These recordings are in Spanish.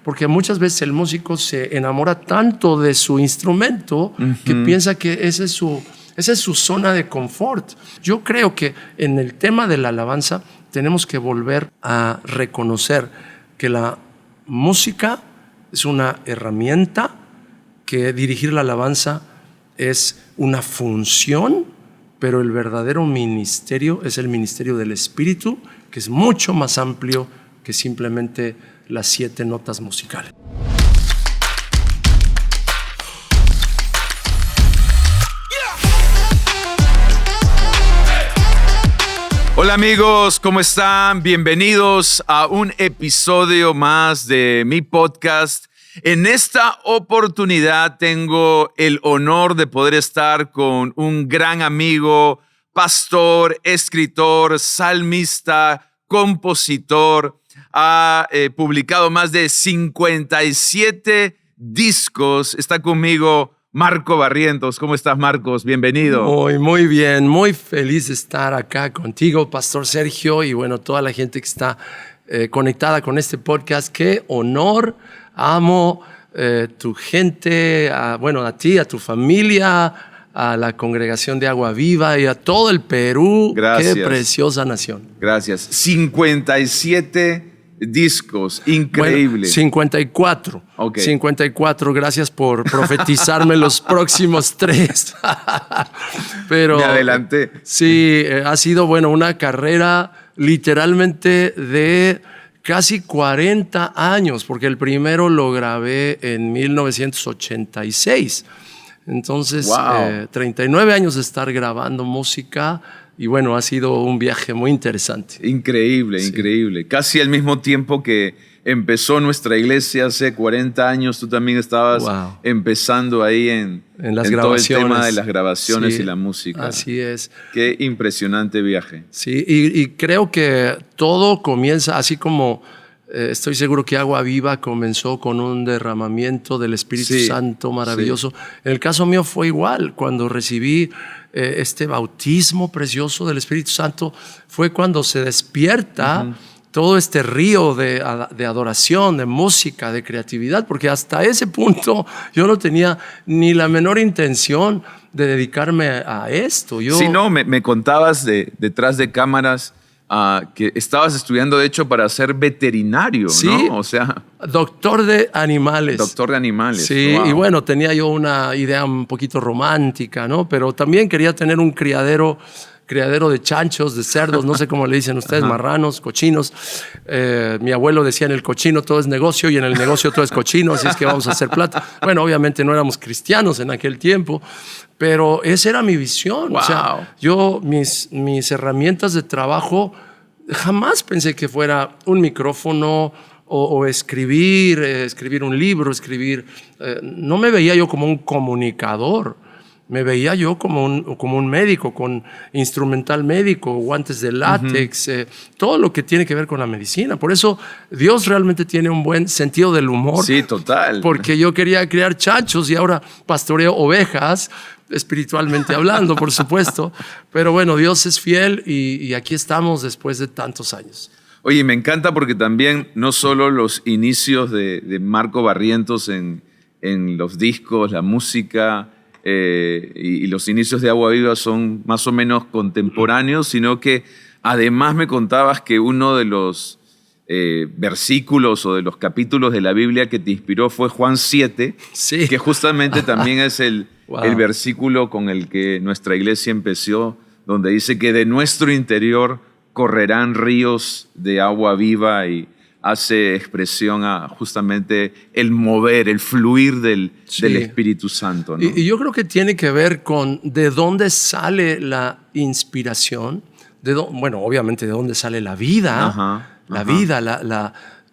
porque muchas veces el músico se enamora tanto de su instrumento que piensa que esa es su zona de confort. Yo creo que en el tema de la alabanza tenemos que volver a reconocer que la música es una herramienta, que dirigir la alabanza es una función, pero el verdadero ministerio es el ministerio del Espíritu, que es mucho más amplio que simplemente las 7 notas musicales. Hola amigos, ¿cómo están? Bienvenidos a un episodio más de mi podcast. En esta oportunidad tengo el honor de poder estar con un gran amigo, pastor, escritor, salmista, compositor. Ha publicado más de 57 discos. Está conmigo Marco Barrientos. ¿Cómo estás, Marcos? Bienvenido. Muy bien. Muy feliz de estar acá contigo, Pastor Sergio, y bueno, toda la gente que está conectada con este podcast. Qué honor. Amo tu gente, a ti, a tu familia, a la congregación de Agua Viva y a todo el Perú. Gracias. Qué preciosa nación. Gracias. 57 discos, increíble. Bueno, 54. Okay. 54, gracias por profetizarme los próximos 3. Pero, me adelanté. Sí, ha sido una carrera literalmente de casi 40 años, porque el primero lo grabé en 1986. Entonces, wow. 39 años de estar grabando música. Y bueno, ha sido un viaje muy interesante. Increíble, sí. Increíble. Casi al mismo tiempo que empezó nuestra iglesia hace 40 años, tú también estabas empezando ahí en todo el tema de las grabaciones, sí, y la música. Así es. Qué impresionante viaje. Sí, y creo que todo comienza así como estoy seguro que Agua Viva comenzó con un derramamiento del Espíritu Santo maravilloso. Sí. En el caso mío fue igual. Cuando recibí este bautismo precioso del Espíritu Santo, fue cuando se despierta todo este río de adoración, de música, de creatividad, porque hasta ese punto yo no tenía ni la menor intención de dedicarme a esto. Sí, no, me contabas detrás de cámaras que estabas estudiando, de hecho, para ser veterinario, sí, ¿no? O sea, doctor de animales. Doctor de animales. Sí, wow. Y bueno, tenía yo una idea un poquito romántica, ¿no? Pero también quería tener un criadero de chanchos, de cerdos, no sé cómo le dicen ustedes, marranos, cochinos. Mi abuelo decía, en el cochino todo es negocio y en el negocio todo es cochino, así es que vamos a hacer plata. Bueno, obviamente no éramos cristianos en aquel tiempo, pero esa era mi visión. Wow. O sea, yo, mis herramientas de trabajo, jamás pensé que fuera un micrófono o escribir un libro, no me veía yo como un comunicador. Me veía yo como un médico, con instrumental médico, guantes de látex, todo lo que tiene que ver con la medicina. Por eso Dios realmente tiene un buen sentido del humor. Sí, total. Porque yo quería criar chanchos y ahora pastoreo ovejas, espiritualmente hablando, por supuesto. Pero bueno, Dios es fiel y aquí estamos después de tantos años. Oye, me encanta porque también no solo los inicios de Marco Barrientos en los discos, la música, y los inicios de Agua Viva son más o menos contemporáneos, sino que además me contabas que uno de los versículos o de los capítulos de la Biblia que te inspiró fue Juan 7, sí, que justamente también es el versículo con el que nuestra iglesia empezó, donde dice que de nuestro interior correrán ríos de agua viva, y hace expresión a justamente el mover, el fluir del Espíritu Santo, ¿no? Y yo creo que tiene que ver con de dónde sale la inspiración, obviamente de dónde sale la vida, vida,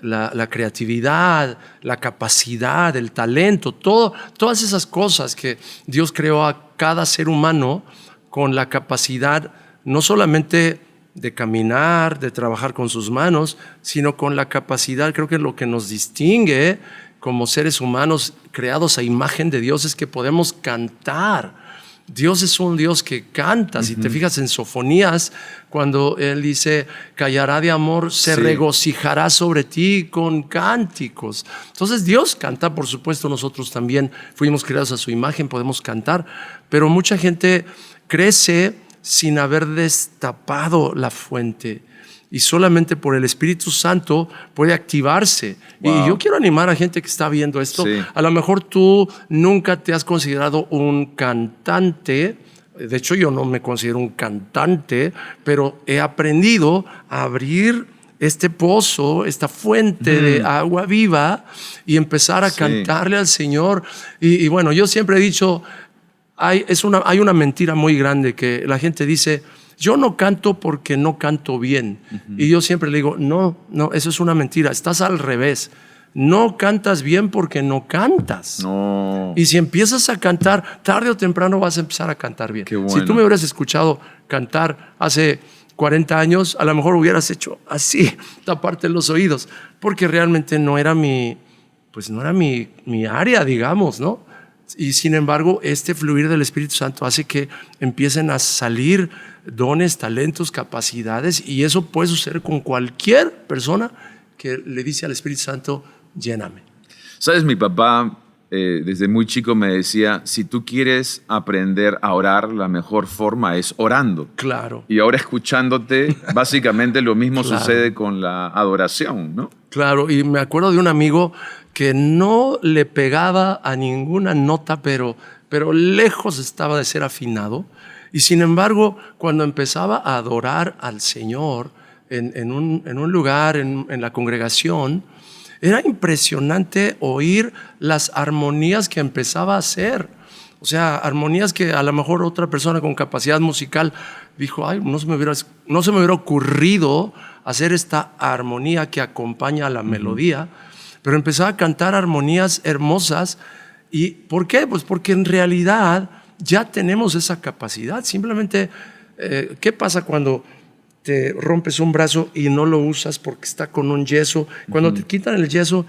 la creatividad, la capacidad, el talento, todas esas cosas que Dios creó a cada ser humano con la capacidad no solamente de caminar, de trabajar con sus manos, sino con la capacidad, creo que lo que nos distingue como seres humanos creados a imagen de Dios es que podemos cantar. Dios es un Dios que canta. Si te fijas en Sofonías, cuando Él dice, callará de amor, se regocijará sobre ti con cánticos. Entonces Dios canta, por supuesto, nosotros también fuimos creados a su imagen, podemos cantar, pero mucha gente crece sin haber destapado la fuente. Y solamente por el Espíritu Santo puede activarse. Wow. Y yo quiero animar a gente que está viendo esto. Sí. A lo mejor tú nunca te has considerado un cantante. De hecho, yo no me considero un cantante, pero he aprendido a abrir este pozo, esta fuente de agua viva y empezar a cantarle al Señor. Y bueno, yo siempre he dicho, hay una mentira muy grande que la gente dice, yo no canto porque no canto bien. Y yo siempre le digo, no, eso es una mentira. Estás al revés. No cantas bien porque no cantas. No. Y si empiezas a cantar, tarde o temprano vas a empezar a cantar bien. Qué bueno. Si tú me hubieras escuchado cantar hace 40 años, a lo mejor hubieras hecho así, taparte los oídos, porque realmente no era mi área, digamos, ¿no? Y sin embargo, este fluir del Espíritu Santo hace que empiecen a salir dones, talentos, capacidades, y eso puede suceder con cualquier persona que le dice al Espíritu Santo, lléname. Sabes, mi papá desde muy chico me decía, si tú quieres aprender a orar, la mejor forma es orando. Claro. Y ahora escuchándote, básicamente lo mismo sucede con la adoración, ¿no? Claro, y me acuerdo de un amigo que no le pegaba a ninguna nota, pero lejos estaba de ser afinado. Y sin embargo, cuando empezaba a adorar al Señor en un lugar, en la congregación, era impresionante oír las armonías que empezaba a hacer. O sea, armonías que a lo mejor otra persona con capacidad musical dijo, ay, no se me hubiera ocurrido hacer esta armonía que acompaña a la melodía, pero empezaba a cantar armonías hermosas. ¿Y por qué? Pues porque en realidad ya tenemos esa capacidad. Simplemente, ¿qué pasa cuando te rompes un brazo y no lo usas porque está con un yeso? Cuando te quitan el yeso,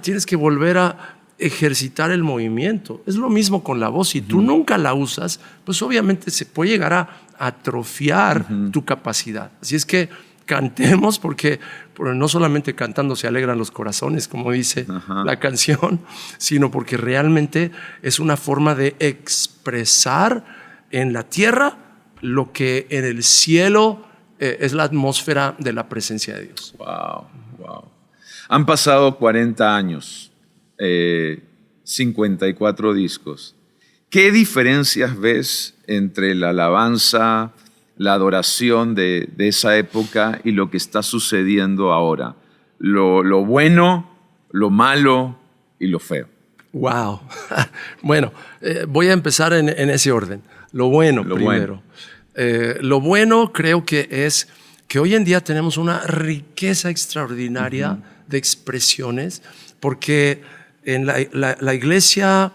tienes que volver a ejercitar el movimiento. Es lo mismo con la voz. Si tú nunca la usas, pues obviamente se puede llegar a atrofiar tu capacidad. Así es que cantemos porque no solamente cantando se alegran los corazones, como dice la canción, sino porque realmente es una forma de expresar en la tierra lo que en el cielo es la atmósfera de la presencia de Dios. Wow. Han pasado 40 años, 54 discos. ¿Qué diferencias ves entre la alabanza, la adoración de esa época y lo que está sucediendo ahora? Lo bueno, lo malo y lo feo. Wow. Bueno, voy a empezar en ese orden. Lo bueno primero. Lo bueno creo que es que hoy en día tenemos una riqueza extraordinaria de expresiones, porque en la iglesia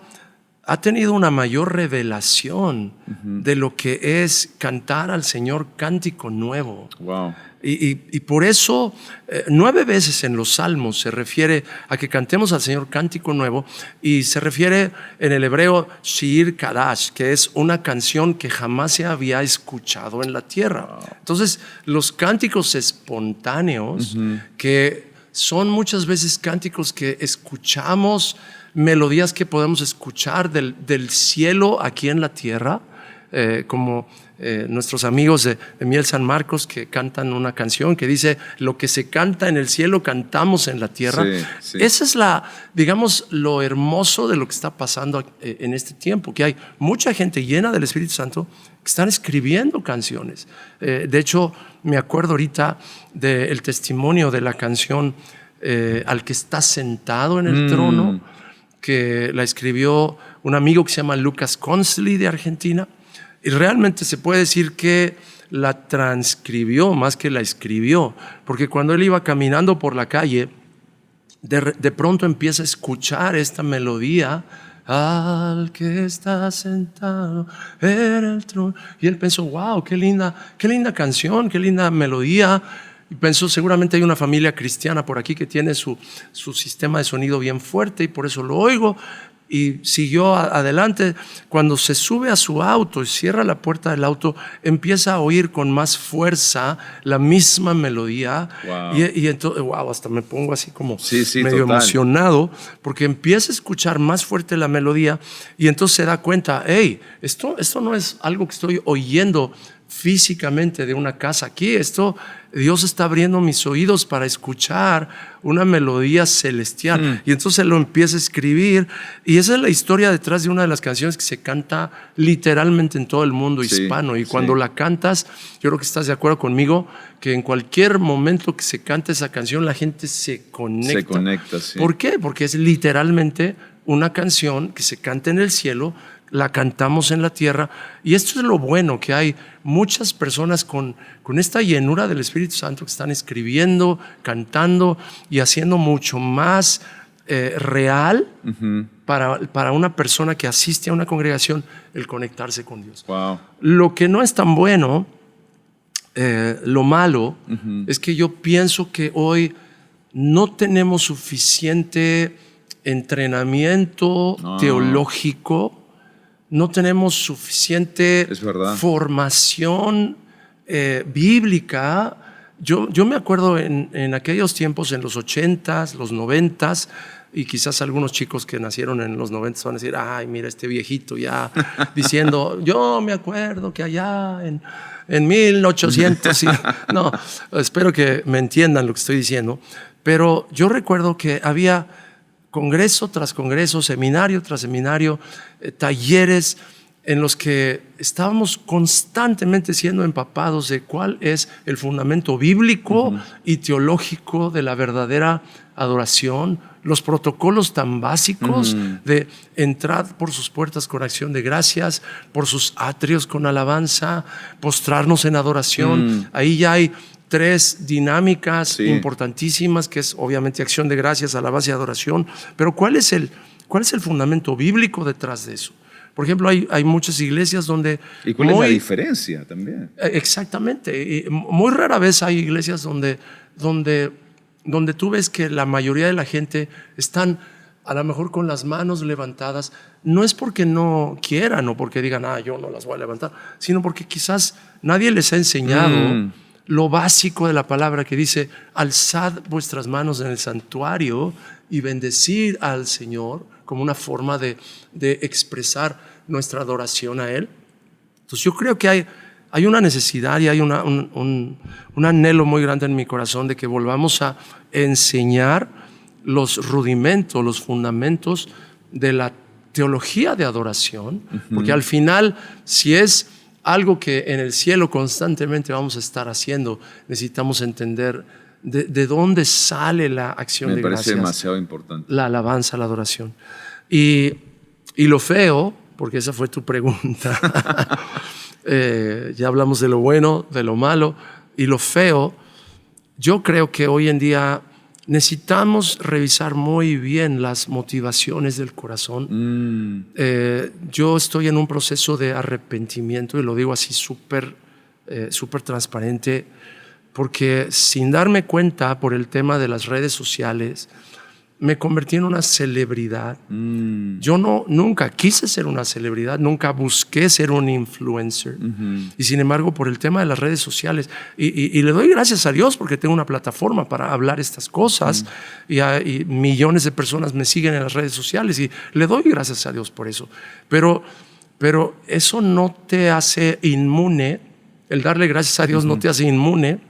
ha tenido una mayor revelación de lo que es cantar al Señor cántico nuevo. Wow. Y por eso 9 veces en los Salmos se refiere a que cantemos al Señor cántico nuevo, y se refiere en el hebreo Shir Kadash, que es una canción que jamás se había escuchado en la tierra. Wow. Entonces, los cánticos espontáneos, que son muchas veces cánticos que escuchamos, melodías que podemos escuchar del cielo aquí en la tierra, como nuestros amigos de Miel San Marcos, que cantan una canción que dice, lo que se canta en el cielo cantamos en la tierra. Sí. Esa es digamos, lo hermoso de lo que está pasando en este tiempo, que hay mucha gente llena del Espíritu Santo que están escribiendo canciones. De hecho, me acuerdo ahorita del testimonio de la canción Al que está sentado en el trono, que la escribió un amigo que se llama Lucas Consley de Argentina. Y realmente se puede decir que la transcribió más que la escribió, porque cuando él iba caminando por la calle, de pronto empieza a escuchar esta melodía, al que está sentado en el trono. Y él pensó, wow, qué linda canción, qué linda melodía. Y pensó, seguramente hay una familia cristiana por aquí que tiene su sistema de sonido bien fuerte y por eso lo oigo. y siguió adelante. Cuando se sube a su auto y cierra la puerta del auto, empieza a oír con más fuerza la misma melodía. Wow. Y entonces, wow, hasta me pongo así como total. medio emocionado, porque empieza a escuchar más fuerte la melodía y entonces se da cuenta, hey, esto no es algo que estoy oyendo físicamente de una casa aquí. Dios está abriendo mis oídos para escuchar una melodía celestial. Y entonces lo empieza a escribir. Y esa es la historia detrás de una de las canciones que se canta literalmente en todo el mundo hispano. Y cuando la cantas, yo creo que estás de acuerdo conmigo, que en cualquier momento que se canta esa canción, la gente se conecta. Se conecta, sí. ¿Por qué? Porque es literalmente una canción que se canta en el cielo, la cantamos en la tierra, y esto es lo bueno, que hay muchas personas con esta llenura del Espíritu Santo que están escribiendo, cantando y haciendo mucho más real para una persona que asiste a una congregación el conectarse con Dios. Wow. Lo que no es tan bueno, lo malo, es que yo pienso que hoy no tenemos suficiente entrenamiento teológico, no tenemos suficiente formación bíblica. Yo me acuerdo en aquellos tiempos, en los 80s, los 90s, y quizás algunos chicos que nacieron en los 90s van a decir, ay, mira este viejito ya diciendo, yo me acuerdo que allá en 1800, no, espero que me entiendan lo que estoy diciendo, pero yo recuerdo que había congreso tras congreso, seminario tras seminario, talleres en los que estábamos constantemente siendo empapados de cuál es el fundamento bíblico y teológico de la verdadera adoración, los protocolos tan básicos de entrar por sus puertas con acción de gracias, por sus atrios con alabanza, postrarnos en adoración. Ahí ya hay 3 dinámicas importantísimas, que es obviamente acción de gracias, alabanza y adoración. Pero ¿cuál es el fundamento bíblico detrás de eso? Por ejemplo, hay muchas iglesias donde... ¿Y cuál es la diferencia también? Exactamente. Y muy rara vez hay iglesias donde tú ves que la mayoría de la gente están a lo mejor con las manos levantadas. No es porque no quieran o porque digan, yo no las voy a levantar, sino porque quizás nadie les ha enseñado lo básico de la palabra, que dice, alzad vuestras manos en el santuario y bendecid al Señor, como una forma de expresar nuestra adoración a Él. Entonces yo creo que hay una necesidad y hay un anhelo muy grande en mi corazón de que volvamos a enseñar los rudimentos, los fundamentos de la teología de adoración, porque al final, si es algo que en el cielo constantemente vamos a estar haciendo, necesitamos entender de dónde sale la acción de gracias. Me parece demasiado importante. La alabanza, la adoración. Y lo feo, porque esa fue tu pregunta, ya hablamos de lo bueno, de lo malo, y lo feo, yo creo que hoy en día necesitamos revisar muy bien las motivaciones del corazón. Yo estoy en un proceso de arrepentimiento, y lo digo así súper transparente, porque sin darme cuenta, por el tema de las redes sociales, me convertí en una celebridad. Yo nunca quise ser una celebridad, nunca busqué ser un influencer. Y sin embargo, por el tema de las redes sociales, y le doy gracias a Dios porque tengo una plataforma para hablar estas cosas, y millones de personas me siguen en las redes sociales, y le doy gracias a Dios por eso. Pero eso no te hace inmune, el darle gracias a Dios no te hace inmune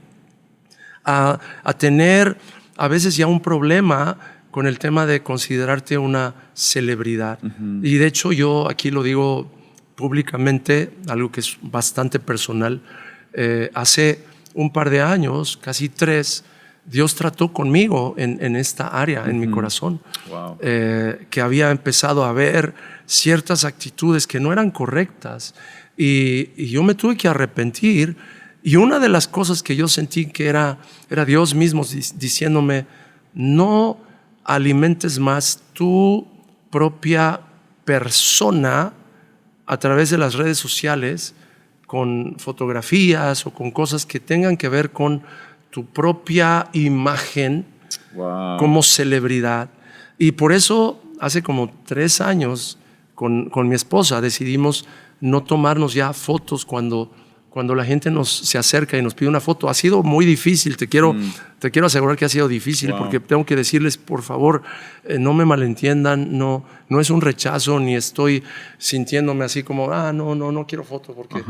a tener a veces ya un problema con el tema de considerarte una celebridad. Y de hecho yo aquí lo digo públicamente, algo que es bastante personal. Hace un par de años, casi 3, Dios trató conmigo en esta área, en mi corazón. Wow. Que había empezado a ver ciertas actitudes que no eran correctas, y yo me tuve que arrepentir. Y una de las cosas que yo sentí que era Dios mismo diciéndome, no alimentes más tu propia persona a través de las redes sociales con fotografías o con cosas que tengan que ver con tu propia imagen como celebridad. Y por eso hace como 3 años con mi esposa decidimos no tomarnos ya fotos cuando la gente se acerca y nos pide una foto. Ha sido muy difícil, te quiero asegurar que ha sido difícil, Wow. porque tengo que decirles, por favor, no me malentiendan, no es un rechazo, ni estoy sintiéndome así como, no quiero foto, porque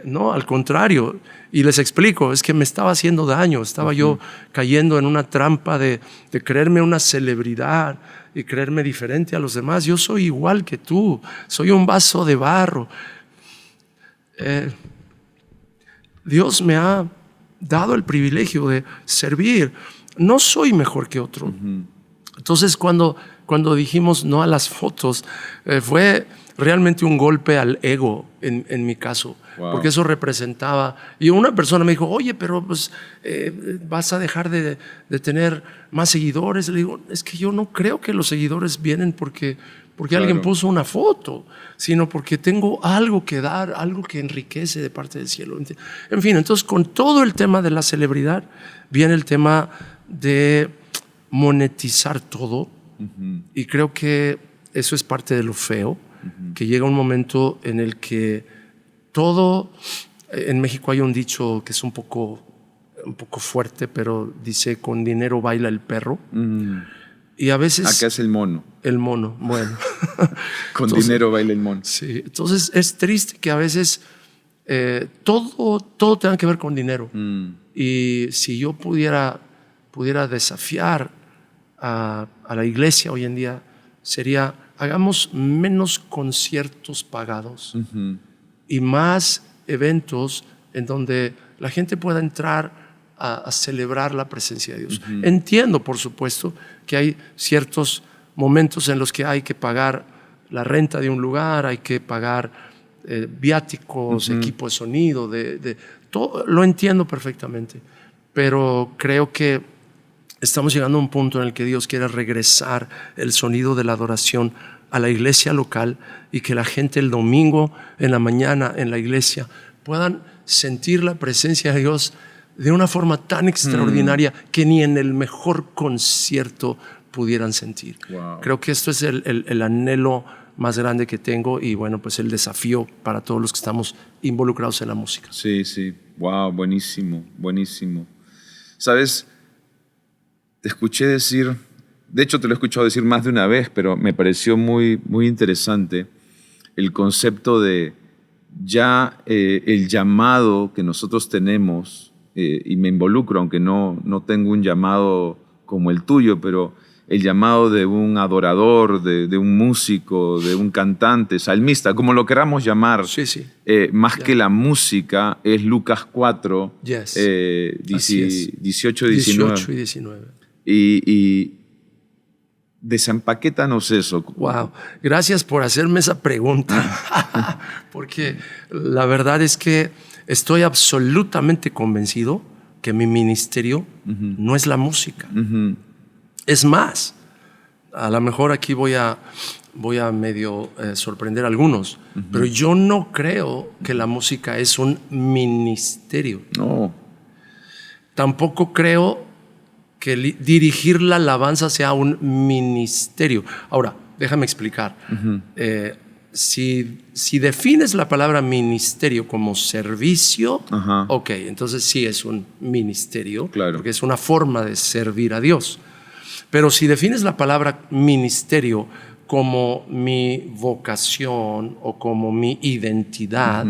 no, al contrario. Y les explico, es que me estaba haciendo daño, estaba yo cayendo en una trampa de creerme una celebridad y creerme diferente a los demás. Yo soy igual que tú, soy un vaso de barro. Dios me ha dado el privilegio de servir. No soy mejor que otro. Entonces, cuando dijimos no a las fotos, fue realmente un golpe al ego en mi caso. Wow. Porque eso representaba. Y una persona me dijo, oye, pero pues, vas a dejar de tener más seguidores. Le digo, es que yo no creo que los seguidores vienen porque alguien puso una foto, sino porque tengo algo que dar, algo que enriquece de parte del cielo. En fin, entonces con todo el tema de la celebridad viene el tema de monetizar todo. Y creo que eso es parte de lo feo, que llega un momento en el que todo, en México hay un dicho que es un poco fuerte, pero dice, con dinero baila el perro. Y a veces... Acá es el mono. El mono, bueno. Con dinero baila el mono. Sí, entonces es triste que a veces todo tenga que ver con dinero. Y si yo pudiera desafiar a la iglesia hoy en día, sería, hagamos menos conciertos pagados y más eventos en donde la gente pueda entrar a celebrar la presencia de Dios. Entiendo, por supuesto, que hay ciertos momentos en los que hay que pagar la renta de un lugar, hay que pagar viáticos, equipo de sonido, todo, lo entiendo perfectamente, pero creo que estamos llegando a un punto en el que Dios quiere regresar el sonido de la adoración a la iglesia local y que la gente el domingo en la mañana en la iglesia puedan sentir la presencia de Dios de una forma tan extraordinaria que ni en el mejor concierto pudieran sentir. Wow. Creo que esto es el anhelo más grande que tengo y bueno, pues el desafío para todos los que estamos involucrados en la música. Sí. Wow, buenísimo. ¿Sabes? Te escuché decir, de hecho te lo he escuchado decir más de una vez, pero me pareció muy, muy interesante el concepto de ya el llamado que nosotros tenemos, y me involucro, aunque no tengo un llamado como el tuyo, pero el llamado de un adorador, de un músico, de un cantante, salmista, como lo queramos llamar, Sí. más que la música, es Lucas 4, Yes. 18 y 19. Y desempaquétanos eso. Wow, gracias por hacerme esa pregunta, porque la verdad es que estoy absolutamente convencido que mi ministerio no es la música. Es más, a lo mejor aquí voy a medio sorprender a algunos, pero yo no creo que la música es un ministerio. No. Tampoco creo que dirigir la alabanza sea un ministerio. Ahora, déjame explicar. Si defines la palabra ministerio como servicio, ok, entonces sí es un ministerio, claro, porque es una forma de servir a Dios. Pero si defines la palabra ministerio como mi vocación o como mi identidad,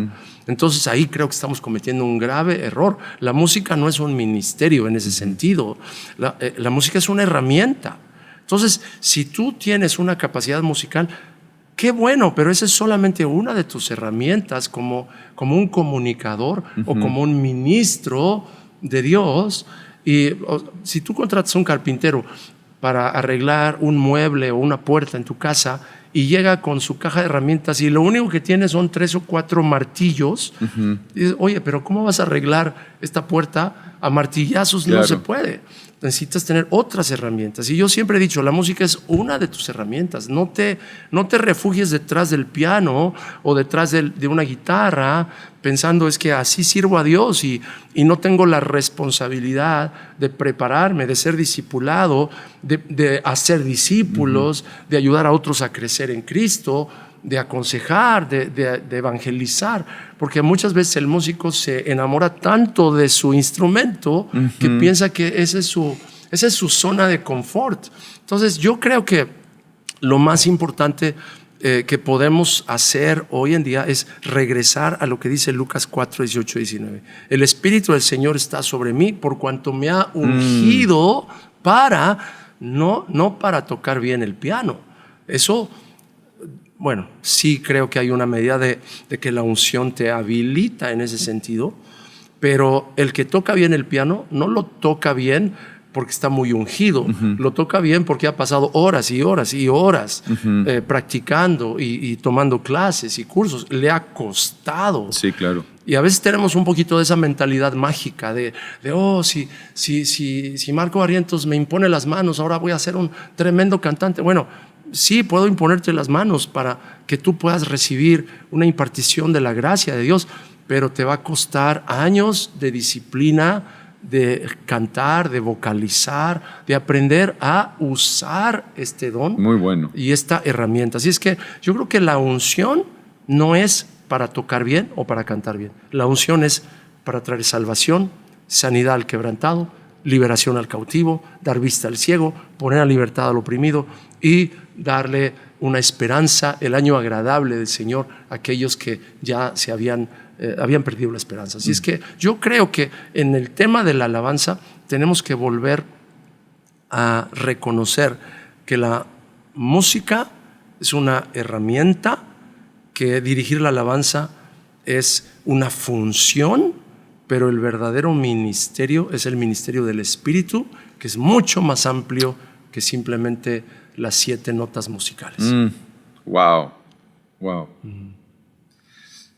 entonces ahí creo que estamos cometiendo un grave error. La música no es un ministerio en ese sentido. La música es una herramienta. Entonces, si tú tienes una capacidad musical, qué bueno, pero esa es solamente una de tus herramientas como un comunicador o como un ministro de Dios. Y si tú contratas a un carpintero para arreglar un mueble o una puerta en tu casa y llega con su caja de herramientas y lo único que tiene son 3 o 4 martillos, y dices, oye, pero ¿cómo vas a arreglar esta puerta a martillazos. Claro. No se puede. Necesitas tener otras herramientas. Y yo siempre he dicho, la música es una de tus herramientas. No te refugies detrás del piano o detrás de una guitarra pensando es que así sirvo a Dios y no tengo la responsabilidad de prepararme, de ser discipulado, de hacer discípulos, de ayudar a otros a crecer en Cristo, de aconsejar, de evangelizar, porque muchas veces el músico se enamora tanto de su instrumento que piensa que esa es su zona de confort. Entonces yo creo que lo más importante que podemos hacer hoy en día es regresar a lo que dice Lucas 4, 18, 19. El Espíritu del Señor está sobre mí por cuanto me ha ungido para, no para tocar bien el piano. Eso... Bueno, sí creo que hay una medida de que la unción te habilita en ese sentido, pero el que toca bien el piano no lo toca bien porque está muy ungido, lo toca bien porque ha pasado horas y horas y horas practicando y tomando clases y cursos. Le ha costado. Sí, claro. Y a veces tenemos un poquito de esa mentalidad mágica de si Marco Barrientos me impone las manos, ahora voy a ser un tremendo cantante. Bueno, sí, puedo imponerte las manos para que tú puedas recibir una impartición de la gracia de Dios, pero te va a costar años de disciplina, de cantar, de vocalizar, de aprender a usar este don. Muy bueno. Y esta herramienta. Así es que yo creo que la unción no es para tocar bien o para cantar bien. La unción es para traer salvación, sanidad al quebrantado, liberación al cautivo, dar vista al ciego, poner a libertad al oprimido y darle una esperanza, el año agradable del Señor a aquellos que ya se habían perdido la esperanza. Así es que yo creo que en el tema de la alabanza tenemos que volver a reconocer que la música es una herramienta, que dirigir la alabanza es una función, pero el verdadero ministerio es el ministerio del Espíritu, que es mucho más amplio que simplemente las 7 notas musicales. Wow.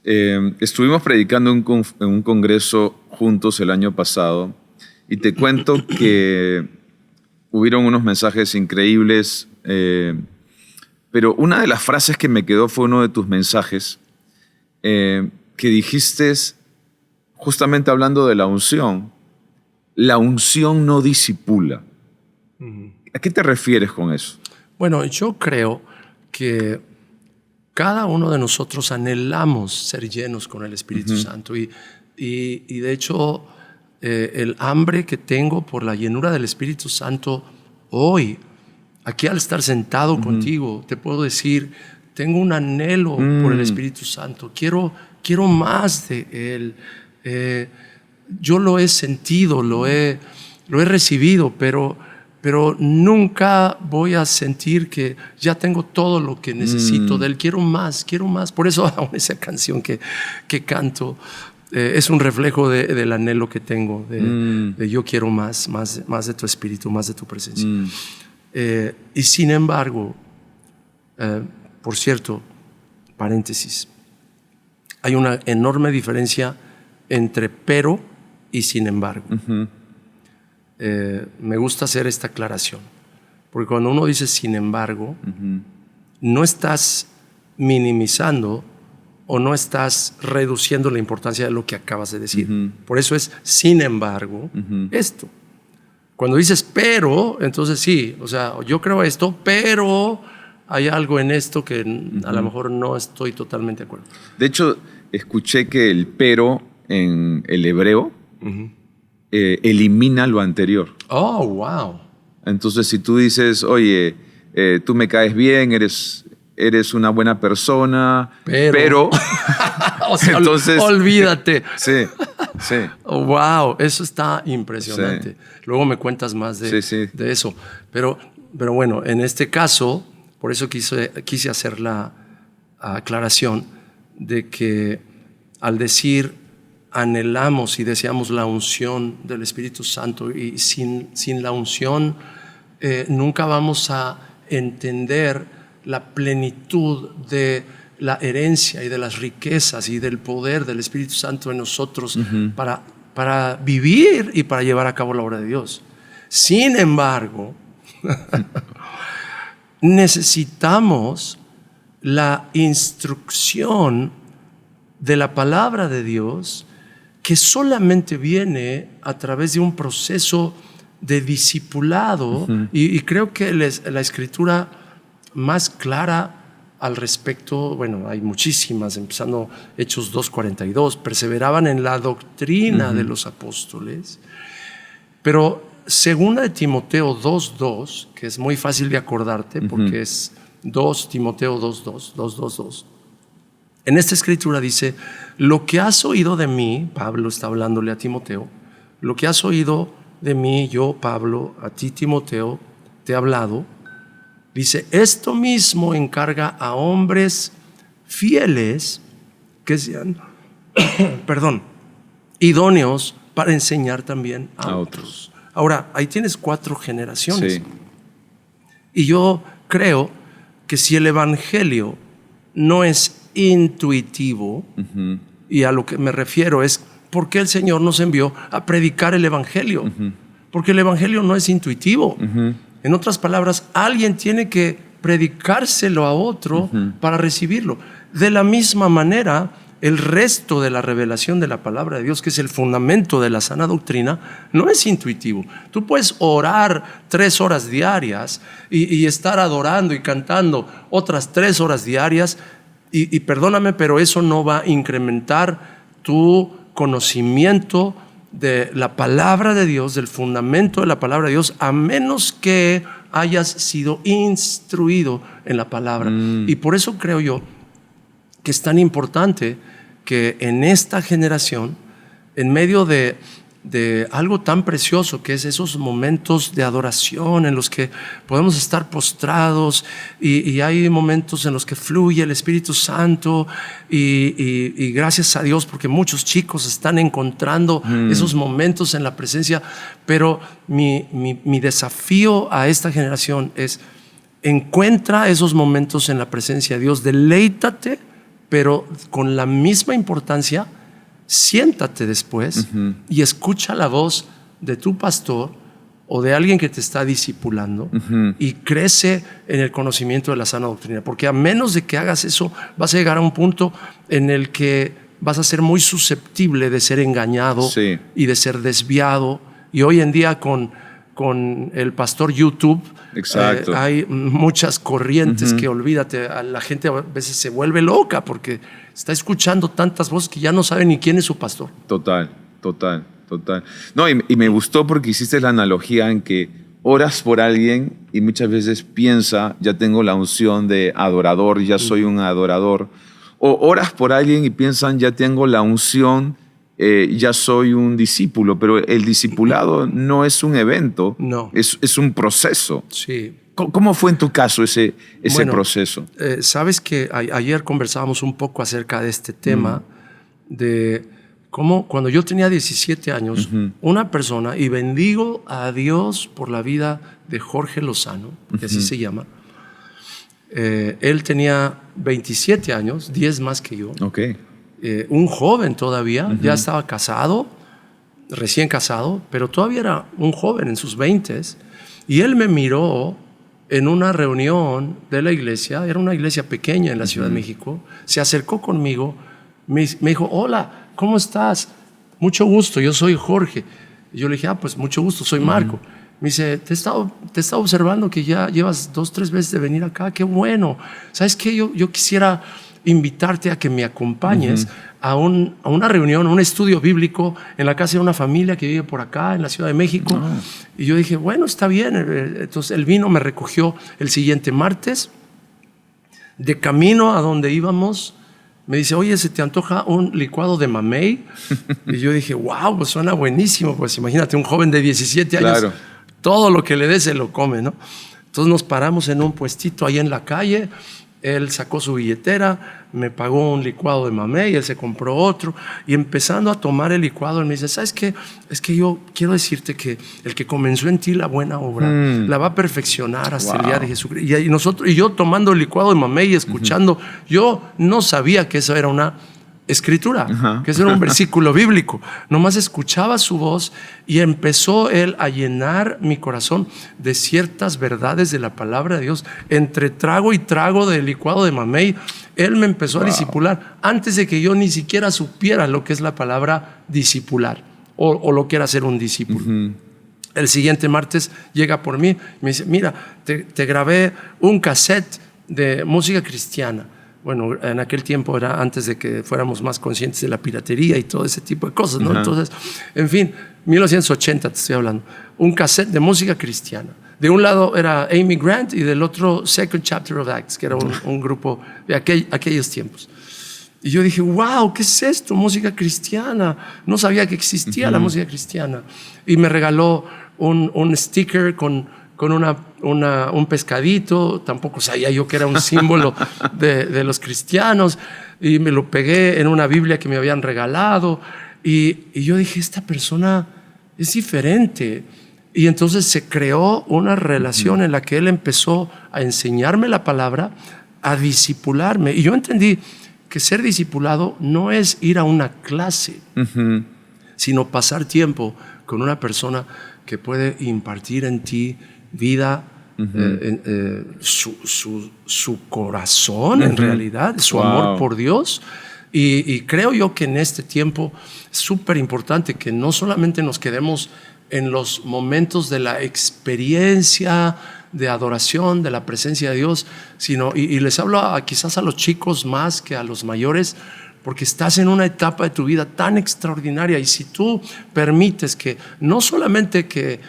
Estuvimos predicando en un congreso juntos el año pasado y te cuento que hubieron unos mensajes increíbles, pero una de las frases que me quedó fue uno de tus mensajes que dijiste, justamente hablando de la unción no disipula. ¿A qué te refieres con eso? Bueno, yo creo que cada uno de nosotros anhelamos ser llenos con el Espíritu Santo y de hecho el hambre que tengo por la llenura del Espíritu Santo hoy, aquí al estar sentado contigo, te puedo decir, tengo un anhelo por el Espíritu Santo, quiero más de Él. Yo lo he sentido, lo he recibido, pero nunca voy a sentir que ya tengo todo lo que necesito de Él. Quiero más. Por eso aún esa canción que canto es un reflejo del anhelo que tengo, de yo quiero más de tu Espíritu, más de tu presencia. Y sin embargo, por cierto, paréntesis, hay una enorme diferencia entre pero y sin embargo. Me gusta hacer esta aclaración, porque cuando uno dice sin embargo, no estás minimizando o no estás reduciendo la importancia de lo que acabas de decir. Por eso es sin embargo esto. Cuando dices pero, entonces sí, o sea, yo creo esto, pero hay algo en esto que a lo mejor no estoy totalmente de acuerdo. De hecho, escuché que el pero en el hebreo elimina lo anterior. Oh, wow. Entonces, si tú dices, oye, tú me caes bien, eres una buena persona, pero o sea, entonces, olvídate. Sí. Oh, wow, eso está impresionante. Sí. Luego me cuentas más de eso. Pero bueno, en este caso, por eso quise hacer la aclaración de que al decir anhelamos y deseamos la unción del Espíritu Santo y sin la unción nunca vamos a entender la plenitud de la herencia y de las riquezas y del poder del Espíritu Santo en nosotros para para vivir y para llevar a cabo la obra de Dios. Sin embargo, necesitamos la instrucción de la palabra de Dios, que solamente viene a través de un proceso de discipulado. Y creo que la escritura más clara al respecto, bueno, hay muchísimas, empezando Hechos 2:42, perseveraban en la doctrina de los apóstoles. Pero segunda de Timoteo 2:2, que es muy fácil de acordarte porque es 2 Timoteo 2:2. En esta escritura dice: lo que has oído de mí, Pablo está hablándole a Timoteo, lo que has oído de mí, yo, Pablo, a ti, Timoteo, te he hablado. Dice, esto mismo encarga a hombres fieles que sean, idóneos para enseñar también a otros. Ahora, ahí tienes 4 generaciones. Sí. Y yo creo que si el evangelio no es intuitivo, y a lo que me refiero es por qué el Señor nos envió a predicar el evangelio. Porque el evangelio no es intuitivo. En otras palabras, alguien tiene que predicárselo a otro para recibirlo. De la misma manera, el resto de la revelación de la palabra de Dios, que es el fundamento de la sana doctrina, no es intuitivo. Tú puedes orar 3 horas diarias y estar adorando y cantando otras 3 horas diarias y perdóname, pero eso no va a incrementar tu conocimiento de la palabra de Dios, del fundamento de la palabra de Dios, a menos que hayas sido instruido en la palabra. Y por eso creo yo que es tan importante que en esta generación, en medio de algo tan precioso que es esos momentos de adoración en los que podemos estar postrados y hay momentos en los que fluye el Espíritu Santo y gracias a Dios porque muchos chicos están encontrando esos momentos en la presencia, pero mi desafío a esta generación es: encuentra esos momentos en la presencia de Dios, deleítate, pero con la misma importancia siéntate después y escucha la voz de tu pastor o de alguien que te está discipulando y crece en el conocimiento de la sana doctrina, porque a menos de que hagas eso vas a llegar a un punto en el que vas a ser muy susceptible de ser engañado y de ser desviado. Y hoy en día con el pastor YouTube hay muchas corrientes que olvídate, la gente a veces se vuelve loca porque está escuchando tantas voces que ya no sabe ni quién es su pastor. Total. No, y me gustó porque hiciste la analogía en que oras por alguien y muchas veces piensa, ya tengo la unción de adorador, ya soy un adorador. O oras por alguien y piensan, ya tengo la unción, ya soy un discípulo. Pero el discipulado no es un evento, no. Es un proceso. Sí. ¿Cómo fue en tu caso ese proceso? Sabes que ayer conversábamos un poco acerca de este tema, de cómo cuando yo tenía 17 años, una persona, y bendigo a Dios por la vida de Jorge Lozano, que así se llama, él tenía 27 años, 10 más que yo, un joven todavía, ya estaba casado, recién casado, pero todavía era un joven en sus 20s, y él me miró en una reunión de la iglesia, era una iglesia pequeña en la Ciudad de México, se acercó conmigo, me dijo, hola, ¿cómo estás? Mucho gusto, yo soy Jorge. Y yo le dije, pues mucho gusto, soy Marco. Me dice, te he estado observando que ya llevas 2, 3 veces de venir acá, qué bueno. ¿Sabes qué? Yo quisiera invitarte a que me acompañes a una reunión, a un estudio bíblico en la casa de una familia que vive por acá, en la Ciudad de México. Y yo dije, bueno, está bien. Entonces él vino, me recogió el siguiente martes. De camino a donde íbamos, me dice, oye, ¿se te antoja un licuado de mamey? Y yo dije, wow, pues suena buenísimo. Pues imagínate, un joven de 17 años, claro, todo lo que le dé se lo come, ¿no? Entonces nos paramos en un puestito ahí en la calle. Él sacó su billetera, me pagó un licuado de mamey, él se compró otro, y empezando a tomar el licuado, él me dice, ¿sabes qué? Es que yo quiero decirte que el que comenzó en ti la buena obra, la va a perfeccionar hasta el día de Jesucristo. Y yo tomando el licuado de mamey y escuchando, yo no sabía que eso era una escritura, que ese era un versículo bíblico. Nomás escuchaba su voz y empezó él a llenar mi corazón de ciertas verdades de la palabra de Dios. Entre trago y trago del licuado de mamey, él me empezó a discipular antes de que yo ni siquiera supiera lo que es la palabra discipular o lo que era ser un discípulo. El siguiente martes llega por mí y me dice, mira, te grabé un cassette de música cristiana. Bueno, en aquel tiempo era antes de que fuéramos más conscientes de la piratería y todo ese tipo de cosas, ¿no? Entonces, en fin, 1980 te estoy hablando. Un cassette de música cristiana. De un lado era Amy Grant y del otro Second Chapter of Acts, que era un grupo de aquellos tiempos. Y yo dije, wow, ¿qué es esto? Música cristiana. No sabía que existía la música cristiana. Y me regaló un sticker con un pescadito. Tampoco sabía yo que era un símbolo de los cristianos. Y me lo pegué en una Biblia que me habían regalado. Y yo dije, esta persona es diferente. Y entonces se creó una relación en la que él empezó a enseñarme la palabra, a discipularme. Y yo entendí que ser discipulado no es ir a una clase, sino pasar tiempo con una persona que puede impartir en ti vida, su corazón en realidad, su amor por Dios. Y creo yo que en este tiempo es súper importante que no solamente nos quedemos en los momentos de la experiencia de adoración, de la presencia de Dios, sino, y les hablo quizás a los chicos más que a los mayores, porque estás en una etapa de tu vida tan extraordinaria, y si tú permites que no solamente que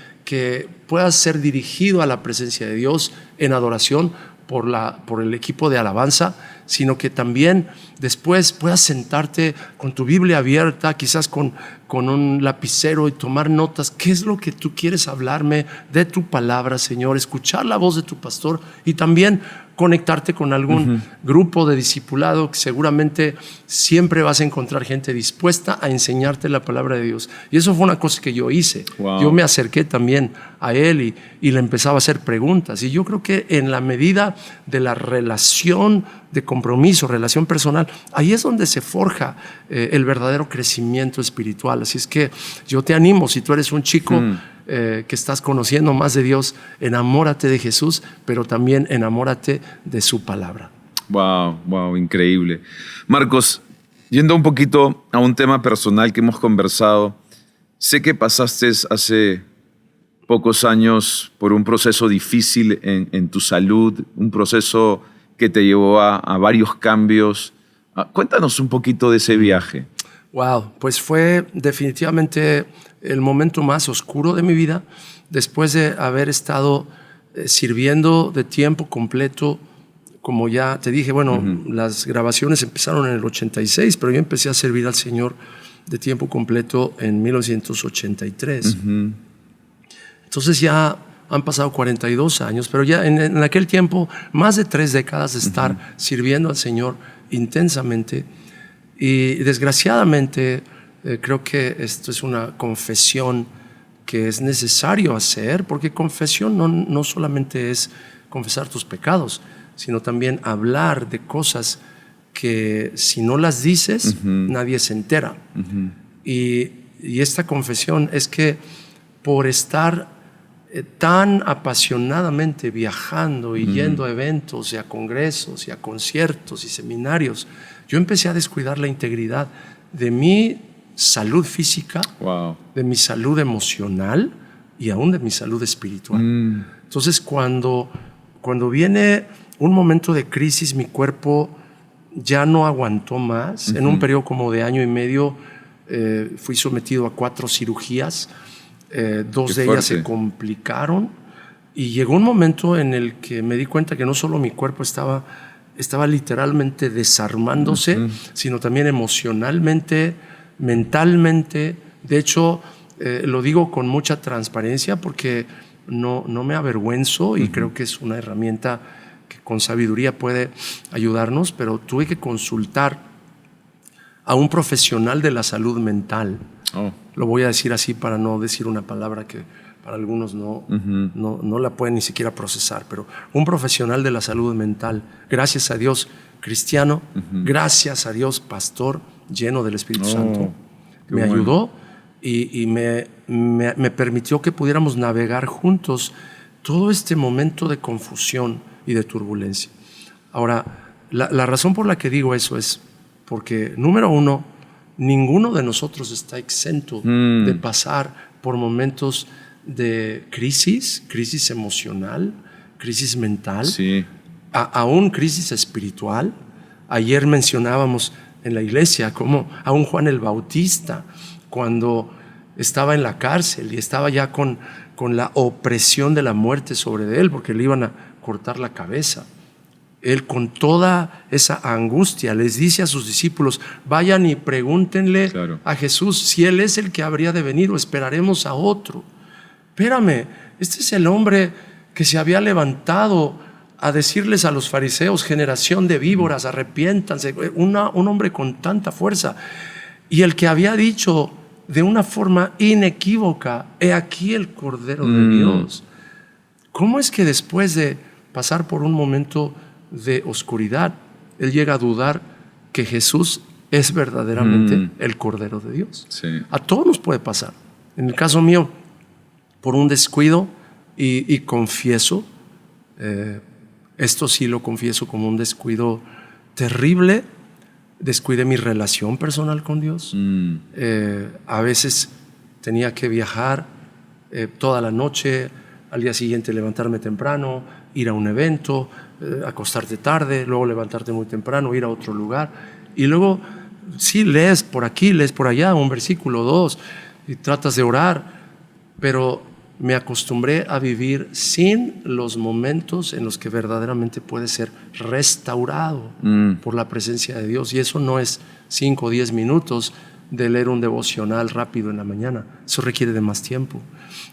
puedas ser dirigido a la presencia de Dios en adoración por el equipo de alabanza, sino que también después puedas sentarte con tu Biblia abierta, quizás con un lapicero, y tomar notas. ¿Qué es lo que tú quieres hablarme de tu palabra, Señor? Escuchar la voz de tu pastor y también conectarte con algún grupo de discipulado, que seguramente siempre vas a encontrar gente dispuesta a enseñarte la palabra de Dios. Y eso fue una cosa que yo hice. Yo me acerqué también a él y le empezaba a hacer preguntas. Y yo creo que en la medida de la relación de compromiso, relación personal, ahí es donde se forja el verdadero crecimiento espiritual. Así es que yo te animo, si tú eres un chico que estás conociendo más de Dios, enamórate de Jesús, pero también enamórate de su palabra. Wow, increíble. Marcos, yendo un poquito a un tema personal que hemos conversado, sé que pasaste hace pocos años por un proceso difícil en tu salud, un proceso que te llevó a varios cambios. Cuéntanos un poquito de ese viaje. Wow, pues fue definitivamente el momento más oscuro de mi vida, después de haber estado sirviendo de tiempo completo. Como ya te dije, bueno, las grabaciones empezaron en el 86, pero yo empecé a servir al Señor de tiempo completo en 1983. Entonces ya han pasado 42 años, pero ya en aquel tiempo, más de 3 décadas de estar sirviendo al Señor intensamente. Y desgraciadamente creo que esto es una confesión que es necesario hacer, porque confesión no solamente es confesar tus pecados, sino también hablar de cosas que si no las dices, nadie se entera. Y esta confesión es que por estar tan apasionadamente viajando y yendo a eventos y a congresos y a conciertos y seminarios, yo empecé a descuidar la integridad de mi salud física, de mi salud emocional y aún de mi salud espiritual. Entonces, cuando viene un momento de crisis, mi cuerpo ya no aguantó más. En un periodo como de año y medio fui sometido a 4 cirugías. 2 de ellas se complicaron, y llegó un momento en el que me di cuenta que no solo mi cuerpo estaba literalmente desarmándose, sino también emocionalmente, mentalmente. De hecho, lo digo con mucha transparencia porque no me avergüenzo, y creo que es una herramienta que con sabiduría puede ayudarnos, pero tuve que consultar a un profesional de la salud mental. Lo voy a decir así para no decir una palabra que para algunos no la pueden ni siquiera procesar, pero un profesional de la salud mental, gracias a Dios cristiano, gracias a Dios pastor, lleno del Espíritu Santo. Me bueno. ayudó y me permitió que pudiéramos navegar juntos todo este momento de confusión y de turbulencia. Ahora, la razón por la que digo eso es porque, número uno, ninguno de nosotros está exento de pasar por momentos de crisis emocional, crisis mental, Sí. aún crisis espiritual. Ayer mencionábamos en la iglesia cómo aún Juan el Bautista, cuando estaba en la cárcel y estaba ya con la opresión de la muerte sobre él, porque le iban a cortar la cabeza, él con toda esa angustia les dice a sus discípulos: vayan y pregúntenle a Jesús si él es el que habría de venir o esperaremos a otro. Espérame, este es el hombre que se había levantado a decirles a los fariseos: generación de víboras, arrepiéntanse. Un hombre con tanta fuerza, y el que había dicho de una forma inequívoca: he aquí el Cordero de Dios. ¿Cómo es que después de pasar por un momento de oscuridad, él llega a dudar que Jesús es verdaderamente el Cordero de Dios? Sí. A todos nos puede pasar. En el caso mío, por un descuido, y confieso, esto sí lo confieso como un descuido terrible, descuidé mi relación personal con Dios. A veces tenía que viajar toda la noche, al día siguiente levantarme temprano, ir a un evento, acostarte tarde, luego levantarte muy temprano, ir a otro lugar, y luego sí lees por aquí, lees por allá un versículo, dos, y tratas de orar, pero me acostumbré a vivir sin los momentos en los que verdaderamente puede ser restaurado por la presencia de Dios. Y eso no es 5 o 10 minutos de leer un devocional rápido en la mañana. Eso requiere de más tiempo.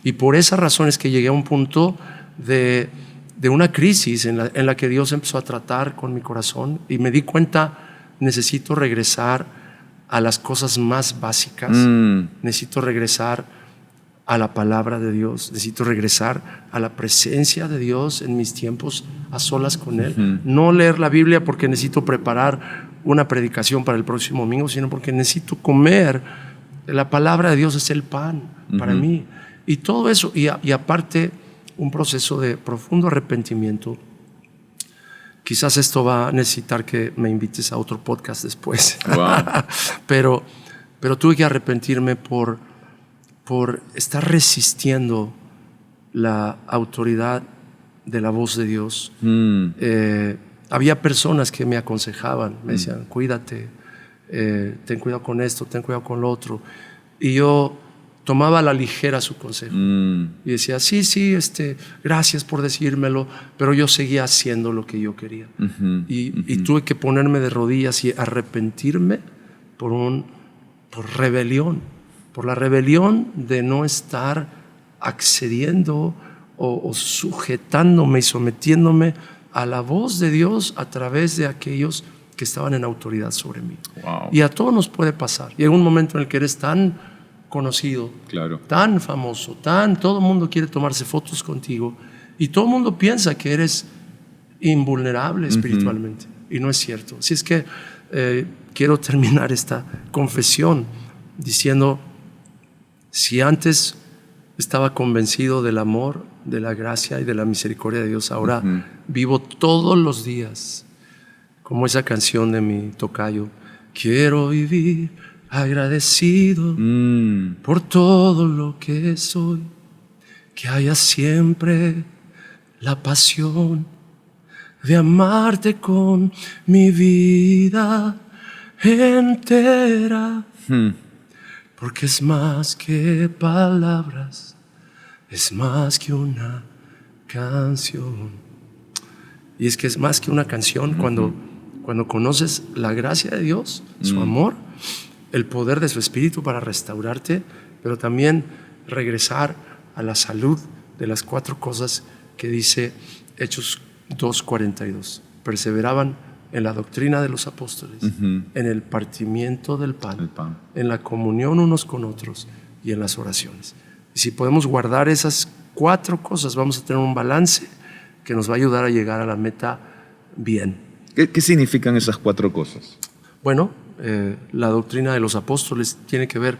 Y por esa razón es que llegué a un punto de una crisis en la que Dios empezó a tratar con mi corazón y me di cuenta: necesito regresar a las cosas más básicas. Necesito regresar a la palabra de Dios, necesito regresar a la presencia de Dios en mis tiempos a solas con Él. No leer la Biblia porque necesito preparar una predicación para el próximo domingo, sino porque necesito comer. La palabra de Dios es el pan para mí. Y todo eso, y aparte un proceso de profundo arrepentimiento. Quizás esto va a necesitar que me invites a otro podcast después. Wow. pero tuve que arrepentirme por estar resistiendo la autoridad de la voz de Dios. Había personas que me aconsejaban, me decían: cuídate, ten cuidado con esto, ten cuidado con lo otro. Y yo tomaba a la ligera su consejo. Y decía: sí, gracias por decírmelo, pero yo seguía haciendo lo que yo quería. Y tuve que ponerme de rodillas y arrepentirme por rebelión. Por la rebelión de no estar accediendo o sujetándome y sometiéndome a la voz de Dios a través de aquellos que estaban en autoridad sobre mí. Wow. Y a todos nos puede pasar. Llega un momento en el que eres tan conocido, tan famoso, todo el mundo quiere tomarse fotos contigo y todo el mundo piensa que eres invulnerable espiritualmente. Y no es cierto. Así es que quiero terminar esta confesión diciendo: si antes estaba convencido del amor, de la gracia y de la misericordia de Dios, ahora vivo todos los días como esa canción de mi tocayo: quiero vivir agradecido por todo lo que soy, que haya siempre la pasión de amarte con mi vida entera. Porque es más que palabras, es más que una canción. Y es que es más que una canción cuando conoces la gracia de Dios, su amor, el poder de su Espíritu para restaurarte, pero también regresar a la salud de las 4 cosas que dice Hechos 2:42. Perseveraban en la doctrina de los apóstoles, en el partimiento del pan, en la comunión unos con otros y en las oraciones. Y si podemos guardar esas 4 cosas, vamos a tener un balance que nos va a ayudar a llegar a la meta bien. ¿Qué significan esas 4 cosas? Bueno, la doctrina de los apóstoles tiene que ver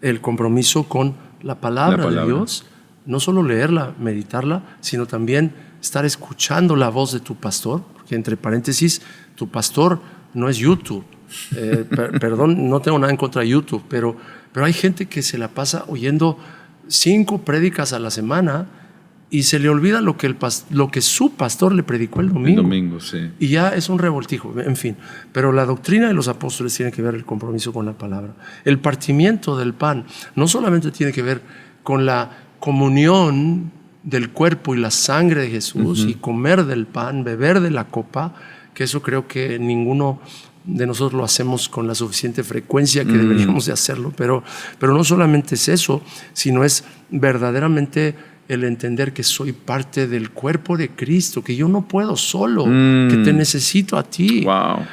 el compromiso con la palabra de Dios. No solo leerla, meditarla, sino también estar escuchando la voz de tu pastor, porque entre paréntesis, tu pastor no es YouTube. Perdón, no tengo nada en contra de YouTube, pero hay gente que se la pasa oyendo 5 prédicas a la semana y se le olvida lo que su pastor le predicó el domingo. El domingo, sí. Y ya es un revoltijo, en fin. Pero la doctrina de los apóstoles tiene que ver el compromiso con la palabra. El partimiento del pan no solamente tiene que ver con la comunión del cuerpo y la sangre de Jesús, y comer del pan, beber de la copa, que eso creo que ninguno de nosotros lo hacemos con la suficiente frecuencia que deberíamos de hacerlo, pero no solamente es eso, sino es verdaderamente el entender que soy parte del cuerpo de Cristo, que yo no puedo solo, que te necesito a ti. Wow.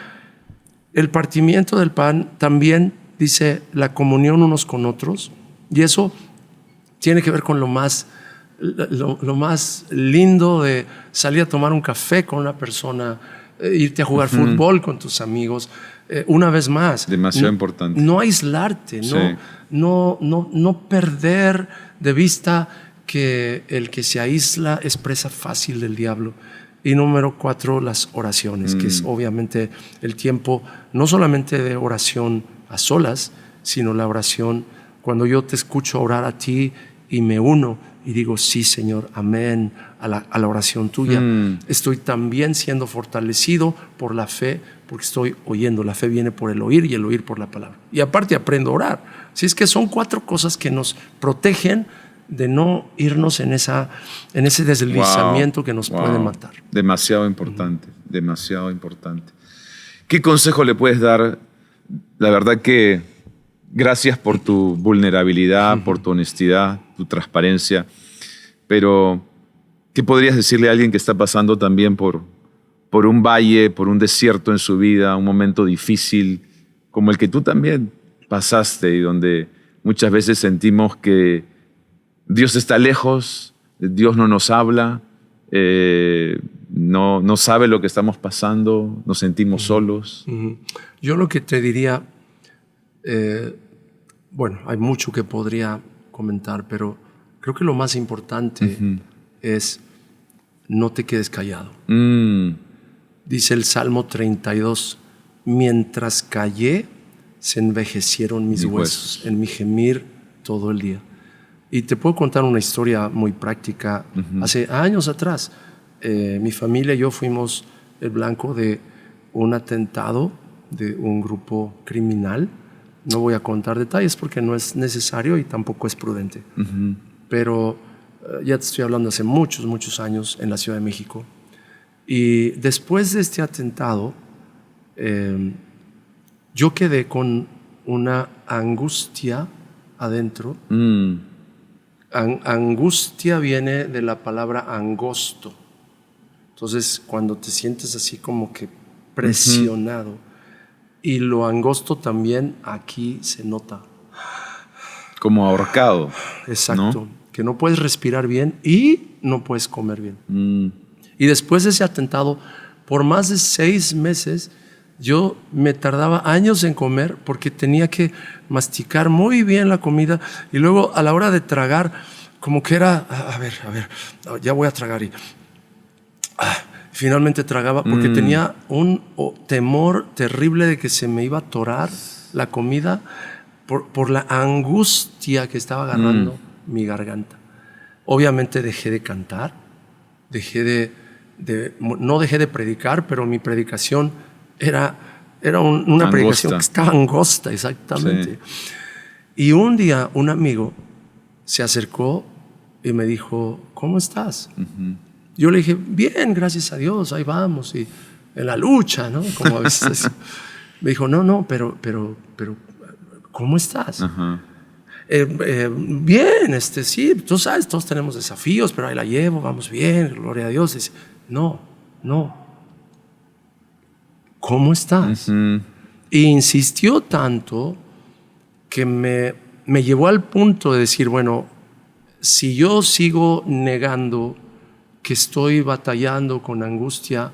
El partimiento del pan también dice la comunión unos con otros, y eso tiene que ver con lo más lindo de salir a tomar un café con una persona, irte a jugar fútbol con tus amigos. Una vez más, demasiado importante. No aislarte, Sí. no perder de vista que el que se aísla es presa fácil del diablo. Y número 4, las oraciones, que es obviamente el tiempo no solamente de oración a solas, sino la oración cuando yo te escucho orar a ti y me uno y digo, sí, Señor, amén, a la oración tuya. Estoy también siendo fortalecido por la fe, porque estoy oyendo. La fe viene por el oír y el oír por la palabra. Y aparte aprendo a orar. Así es que son 4 cosas que nos protegen de no irnos en ese deslizamiento que nos puede matar. Demasiado importante, demasiado importante. ¿Qué consejo le puedes dar? La verdad que gracias por tu vulnerabilidad, por tu honestidad, tu transparencia, pero ¿qué podrías decirle a alguien que está pasando también por un valle, por un desierto en su vida, un momento difícil como el que tú también pasaste y donde muchas veces sentimos que Dios está lejos, Dios no nos habla, no sabe lo que estamos pasando, nos sentimos solos? Yo lo que te diría, bueno, hay mucho que podría comentar, pero creo que lo más importante es no te quedes callado. Dice el Salmo 32, mientras callé, se envejecieron mis huesos, en mi gemir todo el día. Y te puedo contar una historia muy práctica. Hace años atrás, mi familia y yo fuimos el blanco de un atentado de un grupo criminal. No voy a contar detalles porque no es necesario y tampoco es prudente. Pero ya te estoy hablando hace muchos, muchos años en la Ciudad de México. Y después de este atentado, yo quedé con una angustia adentro. Angustia viene de la palabra angosto. Entonces, cuando te sientes así como que presionado, y lo angosto también aquí se nota. Como ahorcado. Exacto. ¿No? Que no puedes respirar bien y no puedes comer bien. Y después de ese atentado, por más de 6 meses, yo me tardaba años en comer porque tenía que masticar muy bien la comida y luego a la hora de tragar, como que era, a ver, ya voy a tragar y finalmente tragaba porque tenía un temor terrible de que se me iba a atorar la comida por la angustia que estaba agarrando mi garganta. Obviamente dejé de cantar, no dejé de predicar, pero mi predicación era una predicación que estaba angosta, exactamente. Sí. Y un día un amigo se acercó y me dijo, ¿cómo estás? Yo le dije, bien, gracias a Dios, ahí vamos, y en la lucha, ¿no? Como a veces. Me dijo, no, pero, ¿cómo estás? Bien, sí, tú sabes, todos tenemos desafíos, pero ahí la llevo, vamos bien, gloria a Dios. Dice, no. ¿Cómo estás? E insistió tanto que me llevó al punto de decir, bueno, si yo sigo negando que estoy batallando con angustia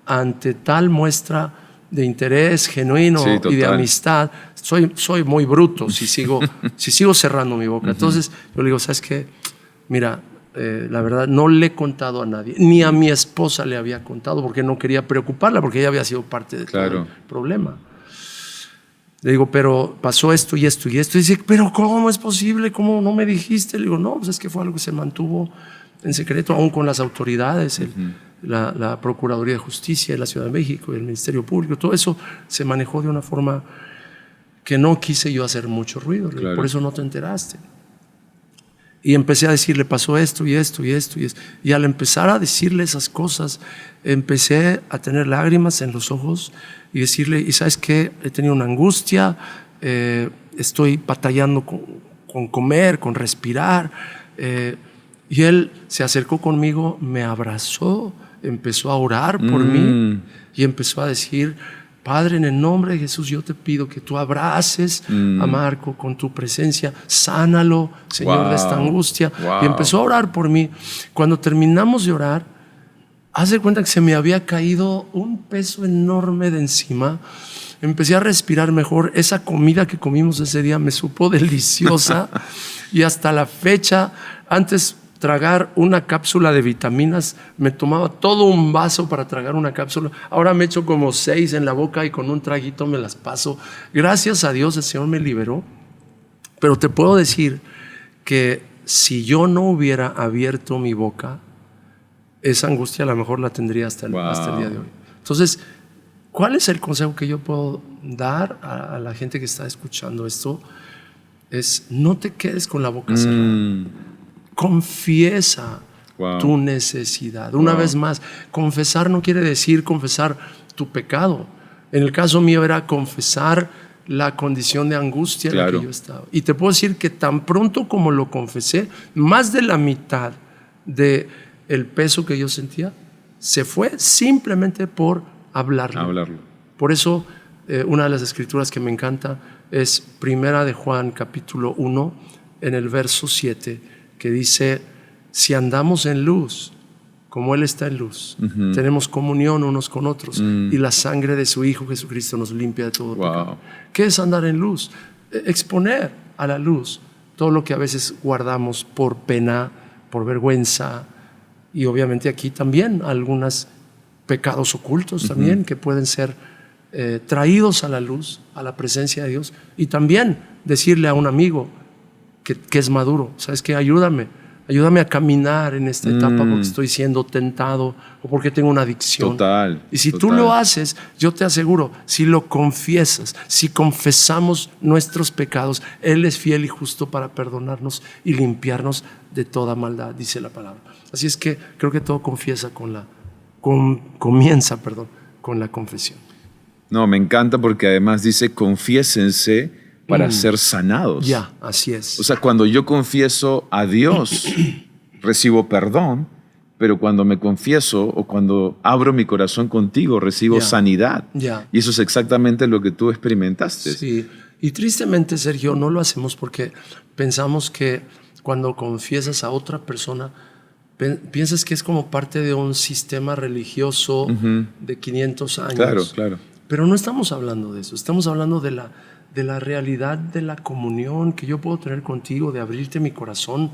ante tal muestra de interés genuino Sí, y de amistad, soy muy bruto si sigo cerrando mi boca. Entonces yo le digo, ¿sabes qué? Mira, la verdad no le he contado a nadie, ni a mi esposa le había contado porque no quería preocuparla, porque ella había sido parte de todo el problema. Le digo, pero pasó esto y esto y esto. Y dice, pero ¿cómo es posible? ¿Cómo no me dijiste? Le digo, no, pues es que fue algo que se mantuvo en secreto, aún con las autoridades, la Procuraduría de Justicia de la Ciudad de México y el Ministerio Público. Todo eso se manejó de una forma que no quise yo hacer mucho ruido. Claro. Por eso no te enteraste. Y empecé a decirle, pasó esto y esto y esto y esto. Y al empezar a decirle esas cosas, empecé a tener lágrimas en los ojos y decirle, ¿y sabes qué? He tenido una angustia, estoy batallando con comer, con respirar. Y él se acercó conmigo, me abrazó, empezó a orar por mí y empezó a decir, Padre, en el nombre de Jesús, yo te pido que tú abraces a Marco con tu presencia, sánalo, Señor, de esta angustia. Y empezó a orar por mí. Cuando terminamos de orar, haz de cuenta que se me había caído un peso enorme de encima. Empecé a respirar mejor. Esa comida que comimos ese día me supo deliciosa. Y hasta la fecha, antes tragar una cápsula de vitaminas, me tomaba todo un vaso para tragar una cápsula. Ahora me echo como 6 en la boca y con un traguito me las paso. Gracias a Dios el Señor me liberó. Pero te puedo decir que si yo no hubiera abierto mi boca, esa angustia a lo mejor la tendría hasta el día de hoy. Entonces, ¿cuál es el consejo que yo puedo dar a la gente que está escuchando esto? Es no te quedes con la boca cerrada. Confiesa tu necesidad. Una vez más, confesar no quiere decir confesar tu pecado. En el caso mío era confesar la condición de angustia en la que yo estaba. Y te puedo decir que tan pronto como lo confesé, más de la mitad del peso que yo sentía se fue simplemente por hablarlo. Por eso una de las escrituras que me encanta es Primera de Juan capítulo 1 en el verso 7, que dice, si andamos en luz, como Él está en luz, tenemos comunión unos con otros y la sangre de su Hijo Jesucristo nos limpia de todo pecado. ¿Qué es andar en luz? Exponer a la luz todo lo que a veces guardamos por pena, por vergüenza, y obviamente aquí también algunos pecados ocultos también que pueden ser traídos a la luz, a la presencia de Dios, y también decirle a un amigo que es maduro, ¿sabes qué? Ayúdame a caminar en esta etapa porque estoy siendo tentado o porque tengo una adicción. Y si tú lo haces, yo te aseguro, si lo confiesas, si confesamos nuestros pecados, Él es fiel y justo para perdonarnos y limpiarnos de toda maldad, dice la palabra. Así es que creo que todo comienza con la confesión. No, me encanta porque además dice confiésense para ser sanados. Ya, así es. O sea, cuando yo confieso a Dios, recibo perdón, pero cuando me confieso o cuando abro mi corazón contigo, recibo sanidad. Y eso es exactamente lo que tú experimentaste. Sí, y tristemente, Sergio, no lo hacemos porque pensamos que cuando confiesas a otra persona, piensas que es como parte de un sistema religioso de 500 años. Claro. Pero no estamos hablando de eso, estamos hablando de la realidad de la comunión que yo puedo tener contigo, de abrirte mi corazón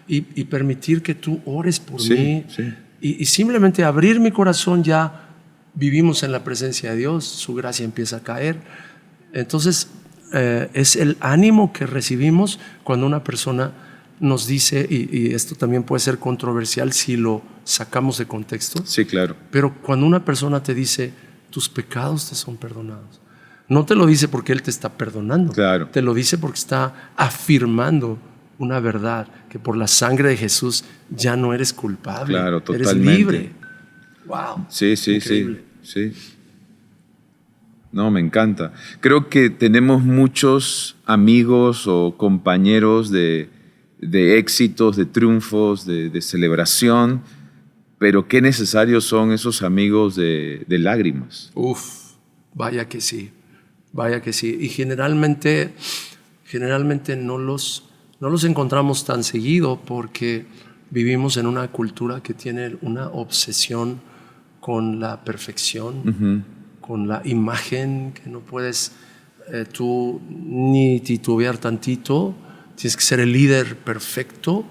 y permitir que tú ores por mí. Sí. Y simplemente abrir mi corazón, ya vivimos en la presencia de Dios, su gracia empieza a caer. Entonces, es el ánimo que recibimos cuando una persona nos dice, y esto también puede ser controversial si lo sacamos de contexto. Sí, claro. Pero cuando una persona te dice, tus pecados te son perdonados, no te lo dice porque Él te está perdonando. Te lo dice porque está afirmando una verdad, que por la sangre de Jesús ya no eres culpable. Claro, totalmente. Eres libre. Wow. Sí. No, me encanta. Creo que tenemos muchos amigos o compañeros de éxitos, de triunfos, de celebración, pero qué necesarios son esos amigos de lágrimas. Vaya que sí. Y generalmente no los encontramos tan seguido porque vivimos en una cultura que tiene una obsesión con la perfección, con la imagen, que no puedes tú ni titubear tantito, tienes que ser el líder perfecto.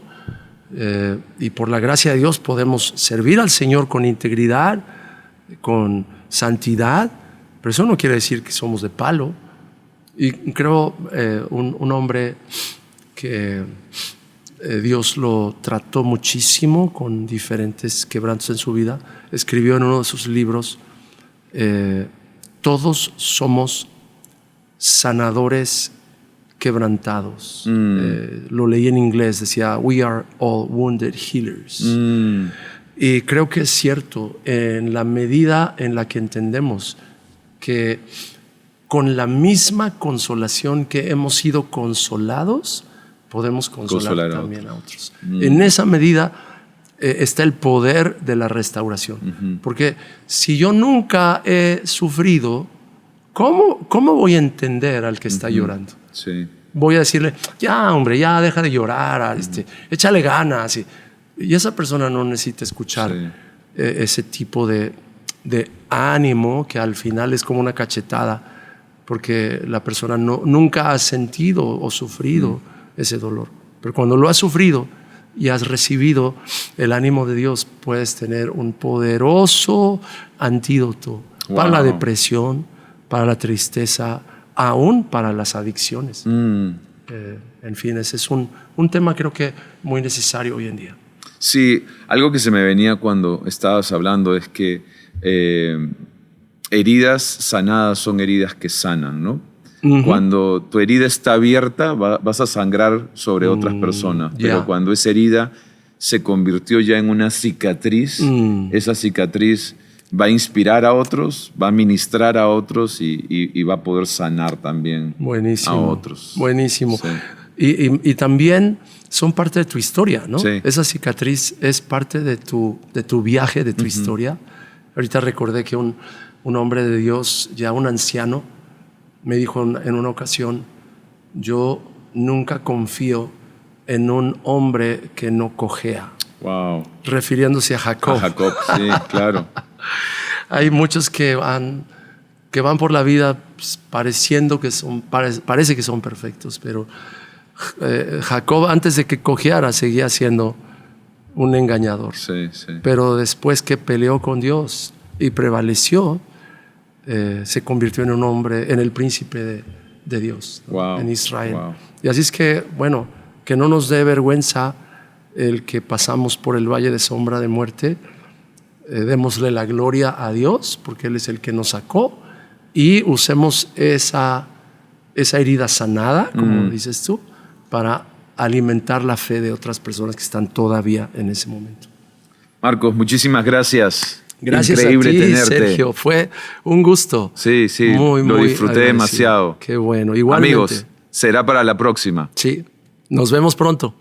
Y por la gracia de Dios podemos servir al Señor con integridad, con santidad, pero eso no quiere decir que somos de palo. Y creo un hombre que Dios lo trató muchísimo con diferentes quebrantos en su vida, escribió en uno de sus libros, todos somos sanadores quebrantados. Lo leí en inglés, decía, we are all wounded healers. Y creo que es cierto, en la medida en la que entendemos que con la misma consolación que hemos sido consolados, podemos consolar también a otros. En esa medida está el poder de la restauración. Porque si yo nunca he sufrido, ¿cómo voy a entender al que está llorando? Sí. Voy a decirle, ya hombre, ya deja de llorar, échale ganas. Y esa persona no necesita escuchar ese tipo de ánimo que al final es como una cachetada, porque la persona nunca ha sentido o sufrido ese dolor. Pero cuando lo has sufrido y has recibido el ánimo de Dios, puedes tener un poderoso antídoto para la depresión, para la tristeza, aún para las adicciones. En fin, ese es un tema creo que muy necesario hoy en día. Sí, algo que se me venía cuando estabas hablando es que heridas sanadas son heridas que sanan, ¿no? Cuando tu herida está abierta, vas a sangrar sobre otras personas, pero cuando esa herida se convirtió ya en una cicatriz, esa cicatriz va a inspirar a otros, va a ministrar a otros y va a poder sanar también a otros. Buenísimo. Sí. Y también son parte de tu historia, ¿no? Sí. Esa cicatriz es parte de tu viaje, de tu historia. Ahorita recordé que un hombre de Dios, ya un anciano, me dijo en una ocasión, yo nunca confío en un hombre que no cojea. Wow. Refiriéndose a Jacob. A Jacob, sí, claro. Hay muchos que van por la vida pareciendo que parece que son perfectos, pero Jacob antes de que cojeara seguía siendo un engañador. Sí, sí. Pero después que peleó con Dios y prevaleció, se convirtió en un hombre, en el príncipe de Dios, ¿no? En Israel. Wow. Y así es que, bueno, que no nos dé vergüenza el que pasamos por el valle de sombra de muerte. Démosle la gloria a Dios porque Él es el que nos sacó y usemos esa herida sanada, como dices tú, para alimentar la fe de otras personas que están todavía en ese momento. Marcos, muchísimas gracias. Gracias Increíble a ti, tenerte. Sergio. Fue un gusto. Sí, sí, muy lo disfruté agradecido. demasiado. Qué bueno. Igualmente. Amigos, será para la próxima. Sí, nos vemos pronto.